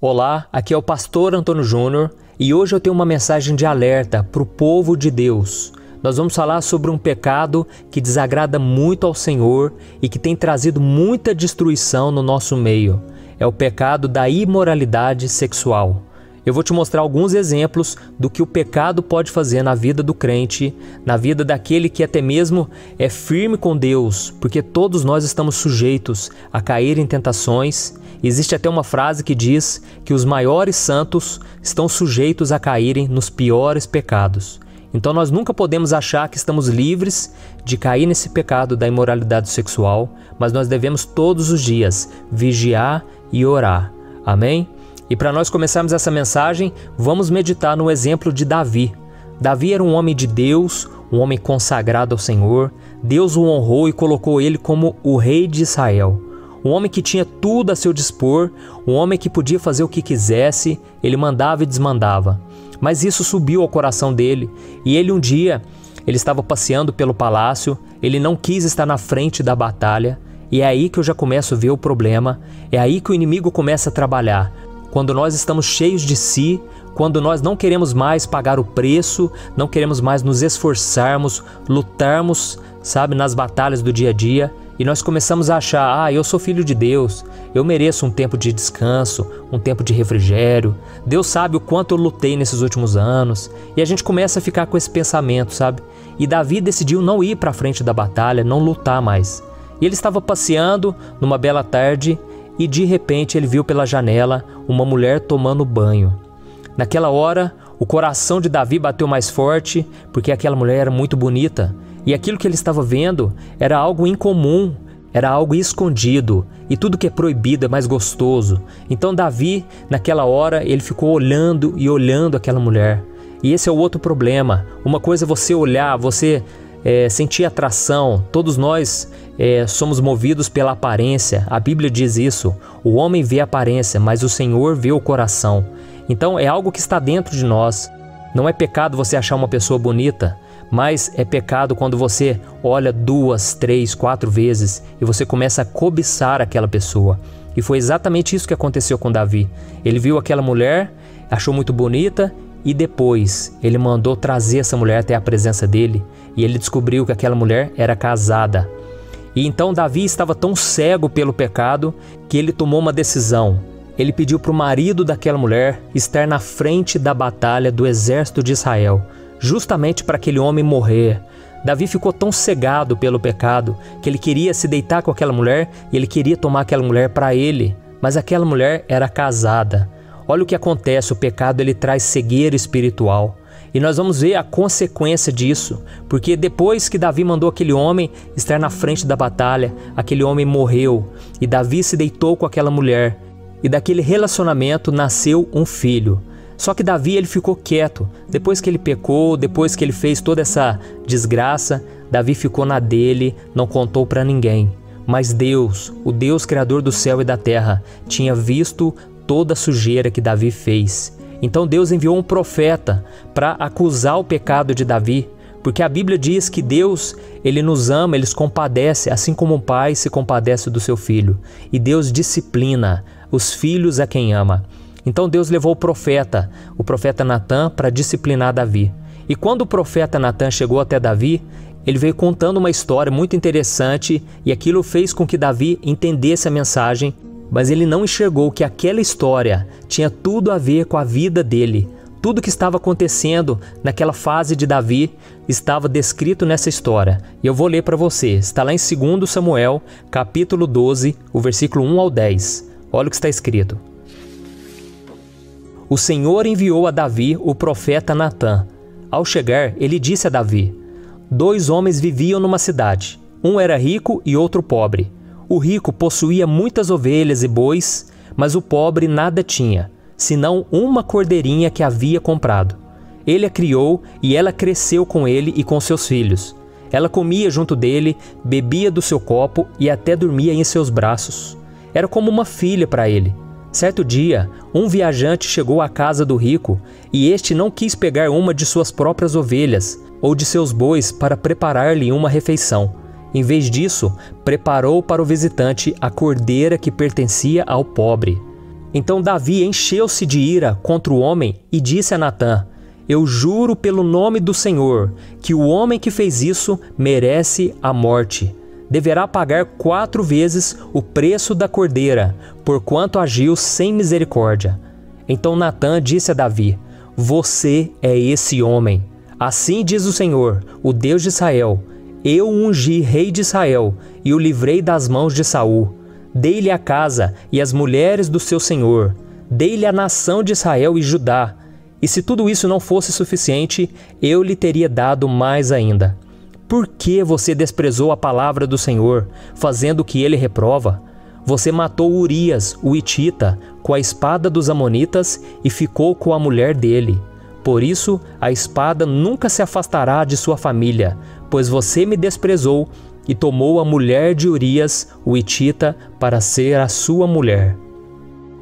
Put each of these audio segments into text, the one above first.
Olá, aqui é o pastor Antônio Júnior e hoje eu tenho uma mensagem de alerta para o povo de Deus. Nós vamos falar sobre um pecado que desagrada muito ao Senhor e que tem trazido muita destruição no nosso meio. É o pecado da imoralidade sexual. Eu vou te mostrar alguns exemplos do que o pecado pode fazer na vida do crente, na vida daquele que até mesmo é firme com Deus, porque todos nós estamos sujeitos a cair em tentações. Existe até uma frase que diz que os maiores santos estão sujeitos a caírem nos piores pecados. Então nós nunca podemos achar que estamos livres de cair nesse pecado da imoralidade sexual, mas nós devemos todos os dias vigiar e orar. Amém? E para nós começarmos essa mensagem, vamos meditar no exemplo de Davi. Davi era um homem de Deus, um homem consagrado ao Senhor. Deus o honrou e colocou ele como o rei de Israel. Um homem que tinha tudo a seu dispor, um homem que podia fazer o que quisesse, ele mandava e desmandava. Mas isso subiu ao coração dele e ele um dia, ele estava passeando pelo palácio, ele não quis estar na frente da batalha e é aí que eu já começo a ver o problema, é aí que o inimigo começa a trabalhar. Quando nós estamos cheios de si, quando nós não queremos mais pagar o preço, não queremos mais nos esforçarmos, lutarmos, nas batalhas do dia a dia, e nós começamos a achar, eu sou filho de Deus, eu mereço um tempo de descanso, um tempo de refrigério, Deus sabe o quanto eu lutei nesses últimos anos, e a gente começa a ficar com esse pensamento, E Davi decidiu não ir para a frente da batalha, não lutar mais. E ele estava passeando numa bela tarde, e de repente ele viu pela janela uma mulher tomando banho. Naquela hora, o coração de Davi bateu mais forte, porque aquela mulher era muito bonita. E aquilo que ele estava vendo era algo incomum, era algo escondido. E tudo que é proibido é mais gostoso. Então Davi, naquela hora, ele ficou olhando e olhando aquela mulher. E esse é o outro problema. Uma coisa é você olhar, você sentir atração. Todos nós somos movidos pela aparência. A Bíblia diz isso. O homem vê a aparência, mas o Senhor vê o coração. Então é algo que está dentro de nós. Não é pecado você achar uma pessoa bonita, mas é pecado quando você olha 2, 3, 4 vezes e você começa a cobiçar aquela pessoa. E foi exatamente isso que aconteceu com Davi. Ele viu aquela mulher, achou muito bonita e depois ele mandou trazer essa mulher até a presença dele e ele descobriu que aquela mulher era casada. E então Davi estava tão cego pelo pecado que ele tomou uma decisão. Ele pediu para o marido daquela mulher estar na frente da batalha do exército de Israel, justamente para aquele homem morrer. Davi ficou tão cegado pelo pecado que ele queria se deitar com aquela mulher e ele queria tomar aquela mulher para ele, mas aquela mulher era casada. Olha o que acontece, o pecado ele traz cegueira espiritual. E nós vamos ver a consequência disso, porque depois que Davi mandou aquele homem estar na frente da batalha, aquele homem morreu e Davi se deitou com aquela mulher. E daquele relacionamento nasceu um filho. Só que Davi ele ficou quieto. Depois que ele pecou, depois que ele fez toda essa desgraça, Davi ficou na dele, não contou para ninguém. Mas Deus, o Deus criador do céu e da terra, tinha visto toda a sujeira que Davi fez. Então Deus enviou um profeta para acusar o pecado de Davi, porque a Bíblia diz que Deus, ele nos ama, ele se compadece, assim como um pai se compadece do seu filho. E Deus disciplina os filhos a quem ama. Então Deus levou o profeta Natã, para disciplinar Davi. E quando o profeta Natã chegou até Davi, ele veio contando uma história muito interessante e aquilo fez com que Davi entendesse a mensagem, mas ele não enxergou que aquela história tinha tudo a ver com a vida dele. Tudo que estava acontecendo naquela fase de Davi estava descrito nessa história. E eu vou ler para você. Está lá em 2 Samuel, capítulo 12, o versículo 1 ao 10. Olha o que está escrito. O Senhor enviou a Davi o profeta Natã. Ao chegar, ele disse a Davi: 2 homens viviam numa cidade. Um era rico e outro pobre. O rico possuía muitas ovelhas e bois, mas o pobre nada tinha, senão uma cordeirinha que havia comprado. Ele a criou e ela cresceu com ele e com seus filhos. Ela comia junto dele, bebia do seu copo e até dormia em seus braços. Era como uma filha para ele. Certo dia, um viajante chegou à casa do rico e este não quis pegar uma de suas próprias ovelhas ou de seus bois para preparar-lhe uma refeição. Em vez disso, preparou para o visitante a cordeira que pertencia ao pobre. Então Davi encheu-se de ira contra o homem e disse a Natã: eu juro pelo nome do Senhor que o homem que fez isso merece a morte. Deverá pagar 4 vezes o preço da cordeira, porquanto agiu sem misericórdia. Então Natã disse a Davi: você é esse homem. Assim diz o Senhor, o Deus de Israel: eu o ungi rei de Israel e o livrei das mãos de Saul. Dei-lhe a casa e as mulheres do seu senhor. Dei-lhe a nação de Israel e Judá. E se tudo isso não fosse suficiente, eu lhe teria dado mais ainda. Por que você desprezou a palavra do Senhor, fazendo o que ele reprova? Você matou Urias, o hitita, com a espada dos amonitas e ficou com a mulher dele. Por isso, a espada nunca se afastará de sua família, pois você me desprezou e tomou a mulher de Urias, o hitita, para ser a sua mulher.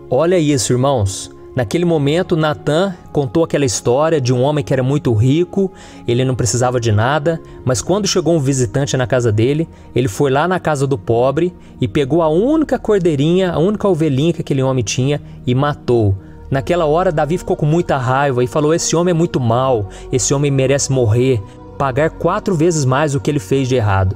Olha isso, irmãos. Naquele momento, Natã contou aquela história de um homem que era muito rico, ele não precisava de nada, mas quando chegou um visitante na casa dele, ele foi lá na casa do pobre e pegou a única cordeirinha, a única ovelhinha que aquele homem tinha e matou. Naquela hora, Davi ficou com muita raiva e falou: esse homem é muito mau, esse homem merece morrer, pagar 4 vezes mais o que ele fez de errado.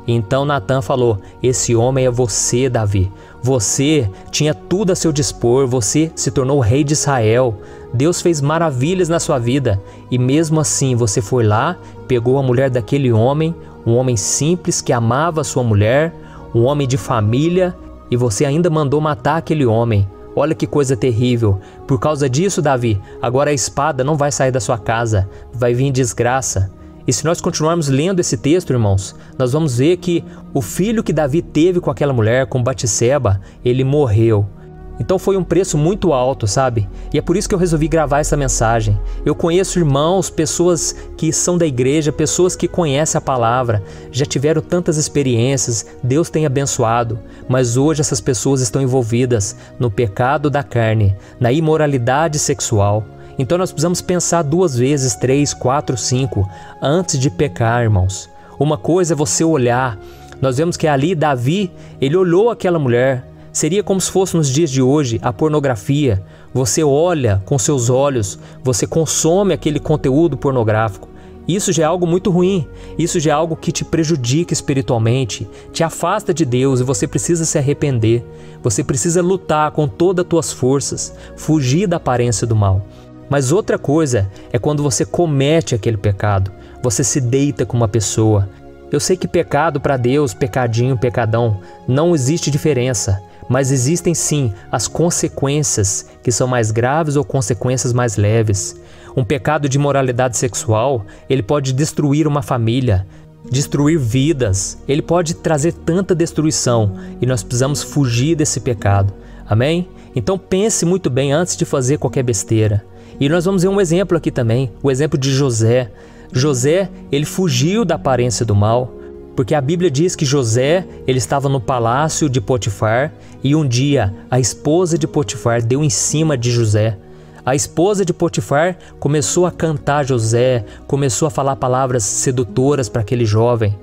Então Natã falou: esse homem é você, Davi. Você tinha tudo a seu dispor, você se tornou rei de Israel. Deus fez maravilhas na sua vida e mesmo assim você foi lá, pegou a mulher daquele homem, um homem simples que amava a sua mulher, um homem de família, e você ainda mandou matar aquele homem. Olha que coisa terrível. Por causa disso, Davi, agora a espada não vai sair da sua casa, vai vir desgraça. E se nós continuarmos lendo esse texto, irmãos, nós vamos ver que o filho que Davi teve com aquela mulher, com Batseba, ele morreu. Então foi um preço muito alto, sabe? E é por isso que eu resolvi gravar essa mensagem. Eu conheço irmãos, pessoas que são da igreja, pessoas que conhecem a palavra, já tiveram tantas experiências, Deus tem abençoado, mas hoje essas pessoas estão envolvidas no pecado da carne, na imoralidade sexual. Então nós precisamos pensar 2 vezes, 3, 4, 5, antes de pecar, irmãos. Uma coisa é você olhar. Nós vemos que ali Davi, ele olhou aquela mulher. Seria como se fosse nos dias de hoje a pornografia. Você olha com seus olhos, você consome aquele conteúdo pornográfico. Isso já é algo muito ruim, isso já é algo que te prejudica espiritualmente, te afasta de Deus e você precisa se arrepender. Você precisa lutar com todas as tuas forças, fugir da aparência do mal. Mas outra coisa é quando você comete aquele pecado, você se deita com uma pessoa. Eu sei que pecado para Deus, pecadinho, pecadão, não existe diferença, mas existem sim as consequências que são mais graves ou consequências mais leves. Um pecado de imoralidade sexual, ele pode destruir uma família, destruir vidas, ele pode trazer tanta destruição e nós precisamos fugir desse pecado. Amém? Então pense muito bem antes de fazer qualquer besteira. E nós vamos ver um exemplo aqui também, o exemplo de José. José, ele fugiu da aparência do mal, porque a Bíblia diz que José, ele estava no palácio de Potifar e um dia a esposa de Potifar deu em cima de José. A esposa de Potifar começou a cantar José, começou a falar palavras sedutoras para aquele jovem.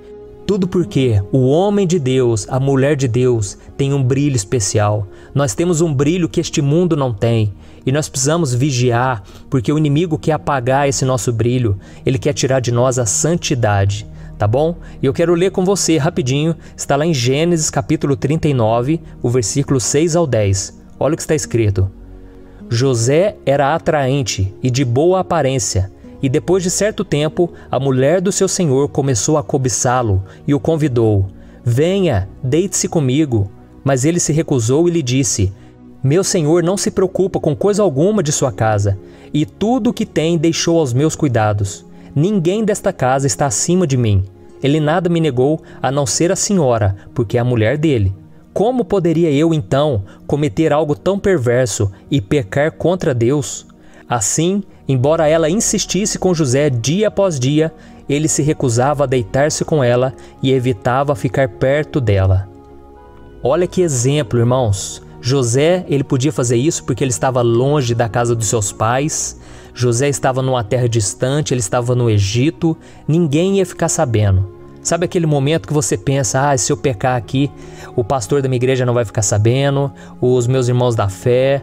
Tudo porque o homem de Deus, a mulher de Deus, tem um brilho especial. Nós temos um brilho que este mundo não tem. E nós precisamos vigiar, porque o inimigo quer apagar esse nosso brilho. Ele quer tirar de nós a santidade, tá bom? E eu quero ler com você rapidinho. Está lá em Gênesis capítulo 39, o versículo 6 ao 10. Olha o que está escrito. José era atraente e de boa aparência. E depois de certo tempo, a mulher do seu senhor começou a cobiçá-lo e o convidou. Venha, deite-se comigo. Mas ele se recusou e lhe disse: meu senhor não se preocupa com coisa alguma de sua casa, e tudo o que tem deixou aos meus cuidados. Ninguém desta casa está acima de mim. Ele nada me negou, a não ser a senhora, porque é a mulher dele. Como poderia eu, então, cometer algo tão perverso e pecar contra Deus? Assim, embora ela insistisse com José dia após dia, ele se recusava a deitar-se com ela e evitava ficar perto dela. Olha que exemplo, irmãos! José, ele podia fazer isso porque ele estava longe da casa dos seus pais. José estava numa terra distante, ele estava no Egito, ninguém ia ficar sabendo. Sabe aquele momento que você pensa, se eu pecar aqui, o pastor da minha igreja não vai ficar sabendo, os meus irmãos da fé.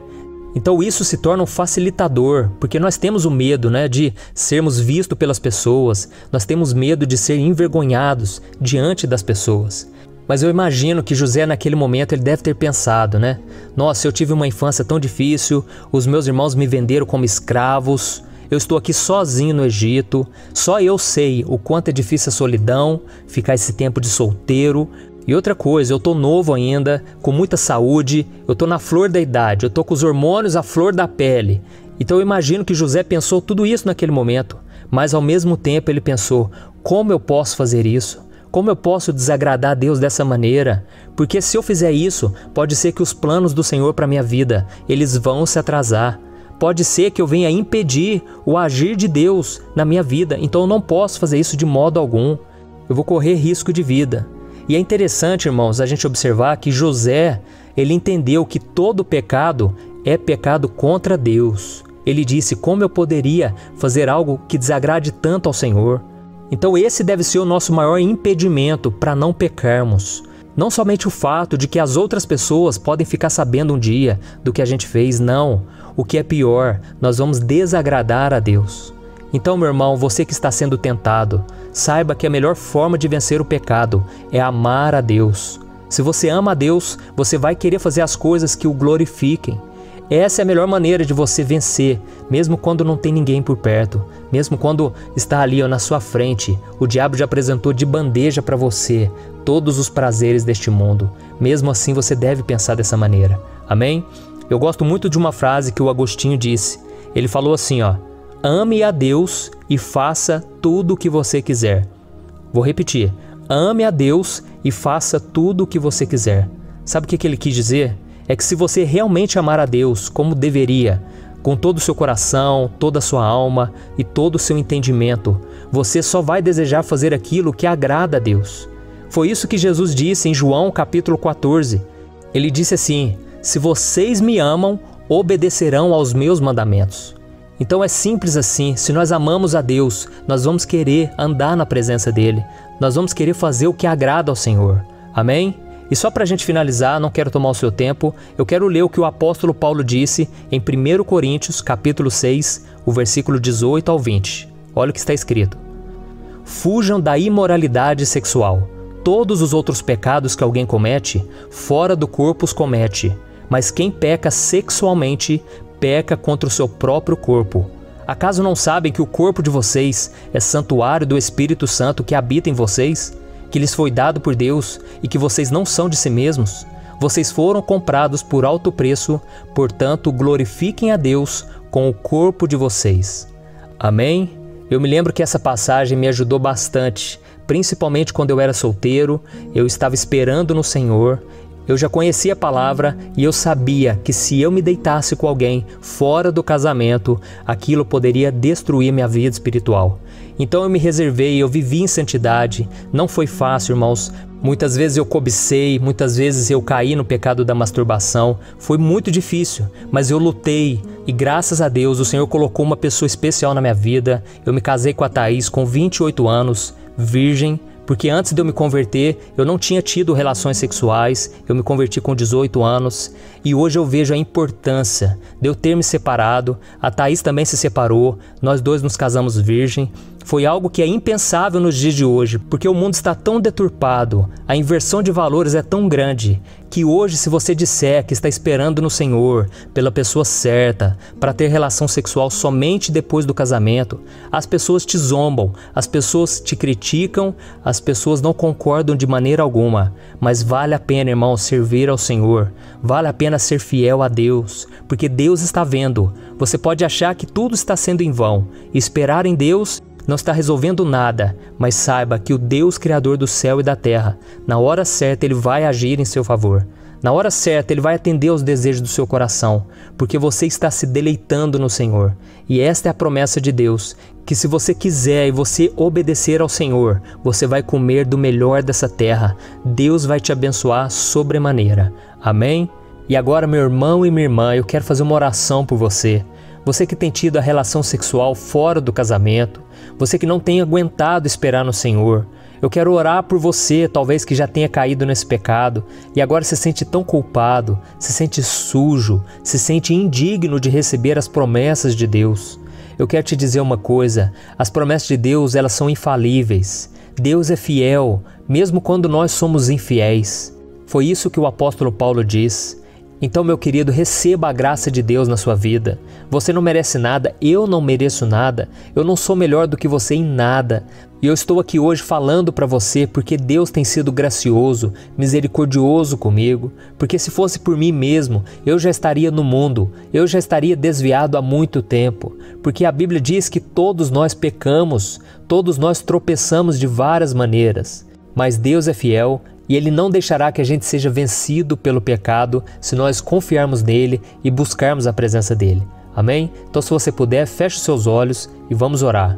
Então isso se torna um facilitador, porque nós temos o medo, de sermos vistos pelas pessoas, nós temos medo de ser envergonhados diante das pessoas. Mas eu imagino que José naquele momento ele deve ter pensado, nossa, eu tive uma infância tão difícil, os meus irmãos me venderam como escravos, eu estou aqui sozinho no Egito, só eu sei o quanto é difícil a solidão, ficar esse tempo de solteiro. E outra coisa, eu estou novo ainda, com muita saúde, eu estou na flor da idade, eu estou com os hormônios à flor da pele. Então eu imagino que José pensou tudo isso naquele momento, mas ao mesmo tempo ele pensou, como eu posso fazer isso? Como eu posso desagradar a Deus dessa maneira? Porque se eu fizer isso, pode ser que os planos do Senhor para minha vida, eles vão se atrasar. Pode ser que eu venha impedir o agir de Deus na minha vida, então eu não posso fazer isso de modo algum. Eu vou correr risco de vida. E é interessante, irmãos, a gente observar que José, ele entendeu que todo pecado é pecado contra Deus. Ele disse, como eu poderia fazer algo que desagrade tanto ao Senhor? Então esse deve ser o nosso maior impedimento para não pecarmos. Não somente o fato de que as outras pessoas podem ficar sabendo um dia do que a gente fez, não. O que é pior, nós vamos desagradar a Deus. Então, meu irmão, você que está sendo tentado, saiba que a melhor forma de vencer o pecado é amar a Deus. Se você ama a Deus, você vai querer fazer as coisas que o glorifiquem. Essa é a melhor maneira de você vencer, mesmo quando não tem ninguém por perto, mesmo quando está ali na sua frente, o diabo já apresentou de bandeja para você todos os prazeres deste mundo. Mesmo assim você deve pensar dessa maneira, amém? Eu gosto muito de uma frase que o Agostinho disse, ele falou assim, ame a Deus e faça tudo o que você quiser. Vou repetir, ame a Deus e faça tudo o que você quiser. Sabe o que ele quis dizer? É que se você realmente amar a Deus como deveria, com todo o seu coração, toda a sua alma e todo o seu entendimento, você só vai desejar fazer aquilo que agrada a Deus. Foi isso que Jesus disse em João capítulo 14. Ele disse assim, se vocês me amam, obedecerão aos meus mandamentos. Então é simples assim, se nós amamos a Deus, nós vamos querer andar na presença dEle, nós vamos querer fazer o que agrada ao Senhor. Amém? E só para a gente finalizar, não quero tomar o seu tempo, eu quero ler o que o apóstolo Paulo disse em 1 Coríntios, capítulo 6, o versículo 18 ao 20. Olha o que está escrito. Fujam da imoralidade sexual. Todos os outros pecados que alguém comete, fora do corpo os comete. Mas quem peca sexualmente, peca contra o seu próprio corpo. Acaso não sabem que o corpo de vocês é santuário do Espírito Santo que habita em vocês? Que lhes foi dado por Deus e que vocês não são de si mesmos? Vocês foram comprados por alto preço, portanto glorifiquem a Deus com o corpo de vocês. Amém? Eu me lembro que essa passagem me ajudou bastante, principalmente quando eu era solteiro, eu estava esperando no Senhor, eu já conhecia a palavra e eu sabia que se eu me deitasse com alguém fora do casamento, aquilo poderia destruir minha vida espiritual. Então eu me reservei, eu vivi em santidade, não foi fácil, irmãos. Muitas vezes eu cobicei, muitas vezes eu caí no pecado da masturbação, foi muito difícil, mas eu lutei e graças a Deus o Senhor colocou uma pessoa especial na minha vida. Eu me casei com a Thaís com 28 anos, virgem, porque antes de eu me converter, eu não tinha tido relações sexuais, eu me converti com 18 anos e hoje eu vejo a importância de eu ter me separado, a Thaís também se separou, nós dois nos casamos virgem. Foi algo que é impensável nos dias de hoje, porque o mundo está tão deturpado, a inversão de valores é tão grande, que hoje se você disser que está esperando no Senhor, pela pessoa certa, para ter relação sexual somente depois do casamento, as pessoas te zombam, as pessoas te criticam, as pessoas não concordam de maneira alguma, mas vale a pena, irmão, servir ao Senhor, vale a pena ser fiel a Deus, porque Deus está vendo. Você pode achar que tudo está sendo em vão, e esperar em Deus não está resolvendo nada, mas saiba que o Deus Criador do céu e da terra, na hora certa Ele vai agir em seu favor. Na hora certa Ele vai atender aos desejos do seu coração, porque você está se deleitando no Senhor. E esta é a promessa de Deus, que se você quiser e você obedecer ao Senhor, você vai comer do melhor dessa terra. Deus vai te abençoar sobremaneira. Amém? E agora, meu irmão e minha irmã, eu quero fazer uma oração por você. Você que tem tido a relação sexual fora do casamento, você que não tem aguentado esperar no Senhor, Eu quero orar por você, talvez que já tenha caído nesse pecado e agora se sente tão culpado, se sente sujo, se sente indigno de receber as promessas de Deus. Eu quero te dizer uma coisa, as promessas de Deus, elas são infalíveis. Deus é fiel, mesmo quando nós somos infiéis. Foi isso que o apóstolo Paulo diz. Então, meu querido, receba a graça de Deus na sua vida. Você não merece nada, eu não mereço nada, eu não sou melhor do que você em nada. E eu estou aqui hoje falando para você porque Deus tem sido gracioso, misericordioso comigo. Porque se fosse por mim mesmo, eu já estaria no mundo, eu já estaria desviado há muito tempo. Porque a Bíblia diz que todos nós pecamos, todos nós tropeçamos de várias maneiras. Mas Deus é fiel e Ele não deixará que a gente seja vencido pelo pecado se nós confiarmos nele e buscarmos a presença dele. Amém? Então, se você puder, feche os seus olhos e vamos orar.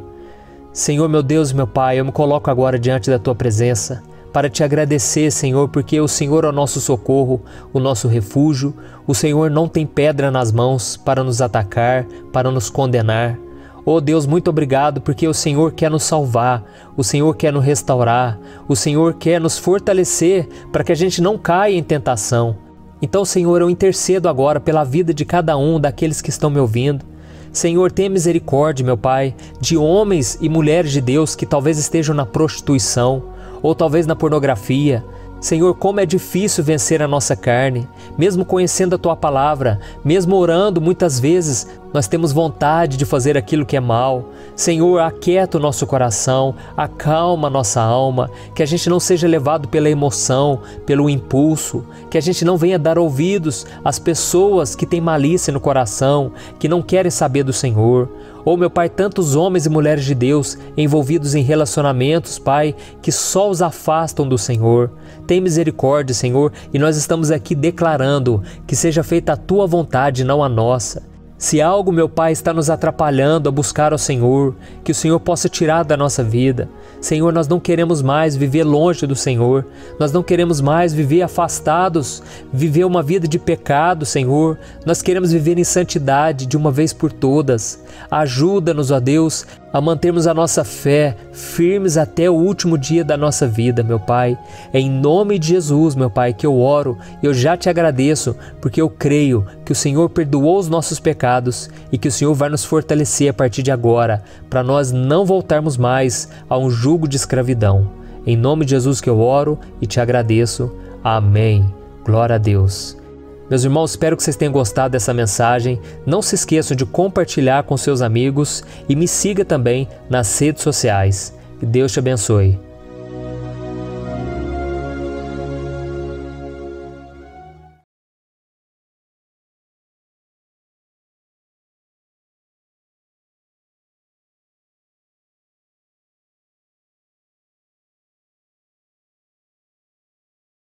Senhor, meu Deus e meu Pai, eu me coloco agora diante da Tua presença para Te agradecer, Senhor, porque o Senhor é o nosso socorro, o nosso refúgio. O Senhor não tem pedra nas mãos para nos atacar, para nos condenar. Oh Deus, muito obrigado porque o Senhor quer nos salvar, o Senhor quer nos restaurar, o Senhor quer nos fortalecer para que a gente não caia em tentação. Então, Senhor, eu intercedo agora pela vida de cada um daqueles que estão me ouvindo. Senhor, tenha misericórdia, meu Pai, de homens e mulheres de Deus que talvez estejam na prostituição ou talvez na pornografia. Senhor, como é difícil vencer a nossa carne, mesmo conhecendo a Tua palavra, mesmo orando muitas vezes, nós temos vontade de fazer aquilo que é mal. Senhor, aquieta o nosso coração, acalma a nossa alma, que a gente não seja levado pela emoção, pelo impulso, que a gente não venha dar ouvidos às pessoas que têm malícia no coração, que não querem saber do Senhor. Oh, meu Pai, tantos homens e mulheres de Deus envolvidos em relacionamentos, Pai, que só os afastam do Senhor. Tem misericórdia, Senhor, e nós estamos aqui declarando que seja feita a Tua vontade, não a nossa. Se algo, meu Pai, está nos atrapalhando a buscar ao Senhor, que o Senhor possa tirar da nossa vida. Senhor, nós não queremos mais viver longe do Senhor, nós não queremos mais viver afastados, viver uma vida de pecado, Senhor. Nós queremos viver em santidade de uma vez por todas. Ajuda-nos, ó Deus, a mantermos a nossa fé firmes até o último dia da nossa vida, meu Pai. É em nome de Jesus, meu Pai, que eu oro e eu já te agradeço, porque eu creio que o Senhor perdoou os nossos pecados e que o Senhor vai nos fortalecer a partir de agora, para nós não voltarmos mais a um jugo de escravidão. Em nome de Jesus que eu oro e te agradeço. Amém. Glória a Deus. Meus irmãos, espero que vocês tenham gostado dessa mensagem. Não se esqueçam de compartilhar com seus amigos e me siga também nas redes sociais. Que Deus te abençoe.